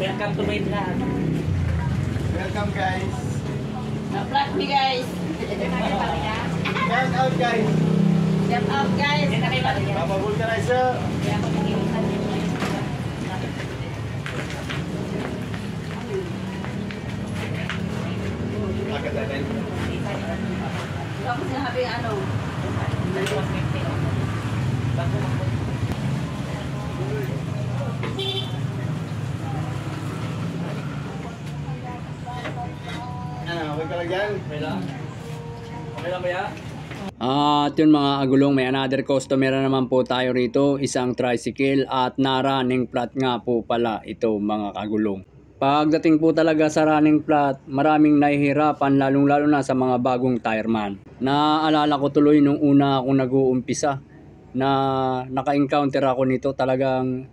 Welcome to my vlog. Welcome guys. Na-vlog me guys. Shout out guys. Shout out guys. Papa Vulcanizer. Agad natin. Ako sinabi ano. Okay ka lang yan? Okay lang? Okay lang ba yan? At yun mga agulong, may another customer na naman po tayo rito, isang tricycle at na running flat nga po pala ito mga kagulong. Pagdating po talaga sa running flat, maraming nahihirapan lalong lalo na sa mga bagong tireman. Naalala ko tuloy nung una akong nag-uumpisa na naka-encounter ako nito, talagang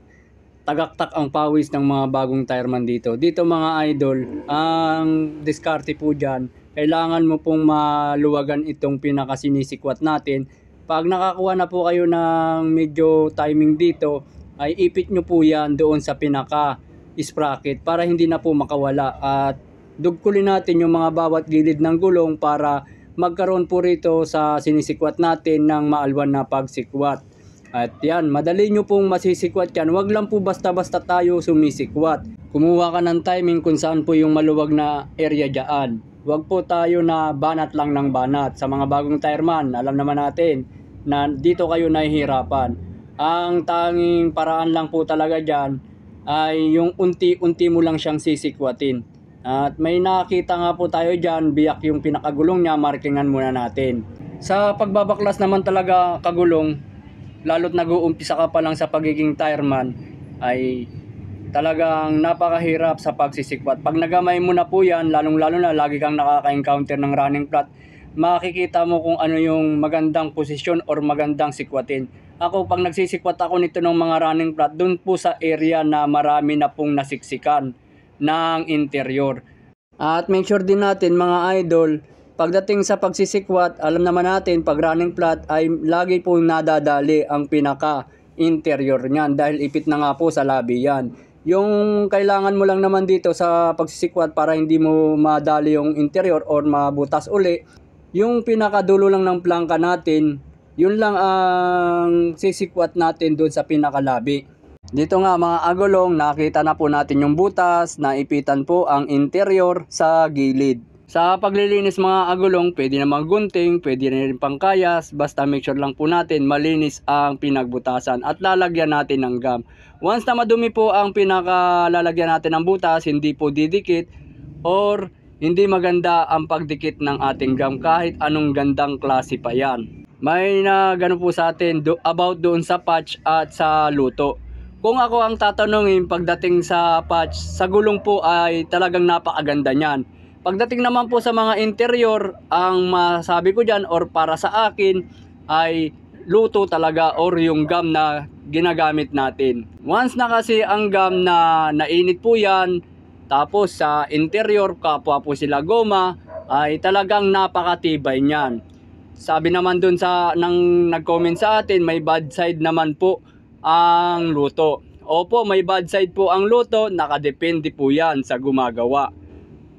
tagaktak ang pawis ng mga bagong tireman dito. Dito mga idol, ang diskarte po dyan, kailangan mo pong maluwagan itong pinakasinisikwat natin. Pag nakakuha na po kayo ng medyo timing dito, ay ipit nyo po yan doon sa pinaka sprocket para hindi na po makawala. At dugkulin natin yung mga bawat gilid ng gulong para magkaroon po rito sa sinisikwat natin ng maalwan na pagsikwat. At yan, madali nyo pong masisikwat yan. Wag lang po basta-basta tayo sumisikwat. Kumuha ka ng timing kung saan po yung maluwag na area dyan. Wag po tayo na banat lang ng banat. Sa mga bagong tireman, alam naman natin na dito kayo nahihirapan. Ang tanging paraan lang po talaga dyan ay yung unti-unti mo lang siyang sisikwatin. At may nakita nga po tayo dyan, biyak yung pinakagulong niya, markingan muna natin. Sa pagbabaklas naman talaga kagulong, lalo't nag-uumpisa ka pa lang sa pagiging tireman, ay talagang napakahirap sa pagsisikwat. Pag nagamay mo na po yan, lalong-lalo na lagi kang nakaka-encounter ng running flat, makikita mo kung ano yung magandang posisyon or magandang sikwatin. Ako, pag nagsisikwat ako nito ng mga running flat, dun po sa area na marami na pong nasiksikan ng interior. At make sure din natin mga idol, pagdating sa pagsisikwat, alam naman natin pag running flat ay lagi po nadadali ang pinaka interior niyan dahil ipit na nga po sa labi yan. Yung kailangan mo lang naman dito sa pagsisikwat para hindi mo madali yung interior or mabutas uli, yung pinakadulo lang ng plangka natin, yun lang ang sisikwat natin doon sa pinakalabi. Dito nga mga agulong, nakita na po natin yung butas, naipitan po ang interior sa gilid. Sa paglilinis mga agulong, pwede na maggunting, pwede na rin pangkayas, basta make sure lang po natin malinis ang pinagbutasan at lalagyan natin ng gum. Once na madumi po ang pinakalalagyan natin ng butas, hindi po didikit or hindi maganda ang pagdikit ng ating gum kahit anong gandang klase pa yan. May na gano po sa atin about doon sa patch at sa luto. Kung ako ang tatanungin pagdating sa patch, sa gulong po ay talagang napakaganda niyan. Pagdating naman po sa mga interior, ang masabi ko dyan or para sa akin ay luto talaga or yung gum na ginagamit natin. Once na kasi ang gum na nainit po yan, tapos sa interior kapwa po sila goma, ay talagang napakatibay niyan. Sabi naman dun sa nang nag-comment sa atin, may bad side naman po ang luto. Opo, may bad side po ang luto, nakadepende po yan sa gumagawa.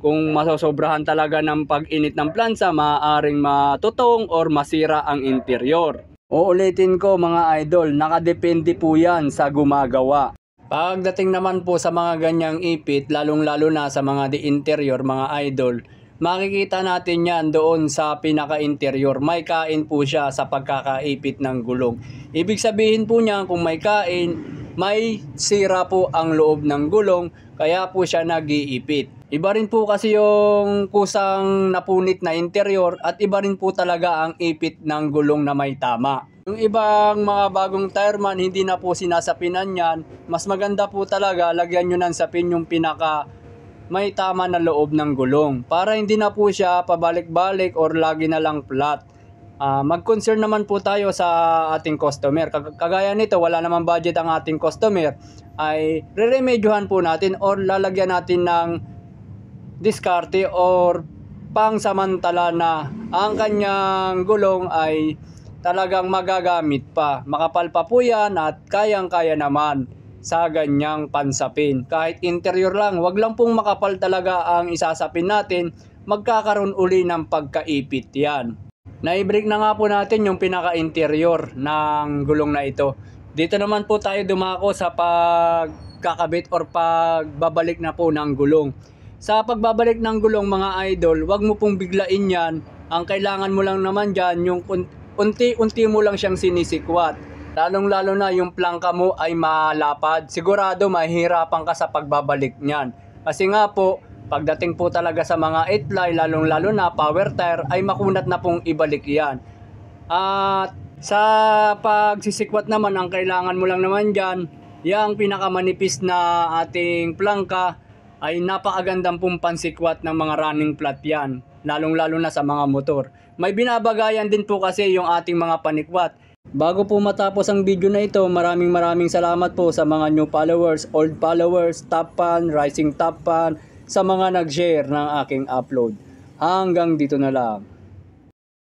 Kung masosobrahan talaga ng pag-init ng plansa, maaaring matutong or masira ang interior. Uulitin ko mga idol, nakadepende po yan sa gumagawa. Pagdating naman po sa mga ganyang ipit, lalong-lalo na sa mga interior mga idol, makikita natin yan doon sa pinaka-interior. May kain po siya sa pagkakaipit ng gulong. Ibig sabihin po niya kung may kain, may sira po ang loob ng gulong, kaya po siya nag-iipit. Iba rin po kasi yung kusang napunit na interior at iba rin po talaga ang ipit ng gulong na may tama. Yung ibang mga bagong tireman, hindi na po sinasapinan yan. Mas maganda po talaga, lagyan nyo ng sapin yung pinaka may tama na loob ng gulong para hindi na po siya pabalik-balik or lagi na lang flat. Mag-concern naman po tayo sa ating customer. Kagaya nito, wala naman budget ang ating customer, ay re-remedyohan po natin or lalagyan natin ng diskarte or pangsamantala na ang kanyang gulong ay talagang magagamit pa. Makapal pa po yan at kayang-kaya naman. sa ganyang pansapin. Kahit interior lang, wag lang pong makapal talaga ang isasapin natin, magkakaroon uli ng pagkaipit yan. Na-break na nga po natin yung pinaka-interior ng gulong na ito. Dito naman po tayo dumako sa pagkakabit or pagbabalik na po ng gulong. Sa pagbabalik ng gulong mga idol, wag mo pong biglain yan. Ang kailangan mo lang naman dyan, yung unti-unti mo lang siyang sinisikwat. Lalong-lalo na yung plangka mo ay malapad. Sigurado mahihirapan ka sa pagbabalik niyan. Kasi nga po, pagdating po talaga sa mga 8-ply, lalong-lalo na power tire, ay makunat na pong ibalik yan. At sa pagsisikwat naman, ang kailangan mo lang naman dyan, yung pinakamanipis na ating plangka, ay napakagandang pong pansikwat ng mga running flat yan. Lalong-lalo na sa mga motor. May binabagayan din po kasi yung ating mga panikwat. Bago po matapos ang video na ito, maraming salamat po sa mga new followers, old followers, top fan, rising top fan, sa mga nag-share ng aking upload. Hanggang dito na lang.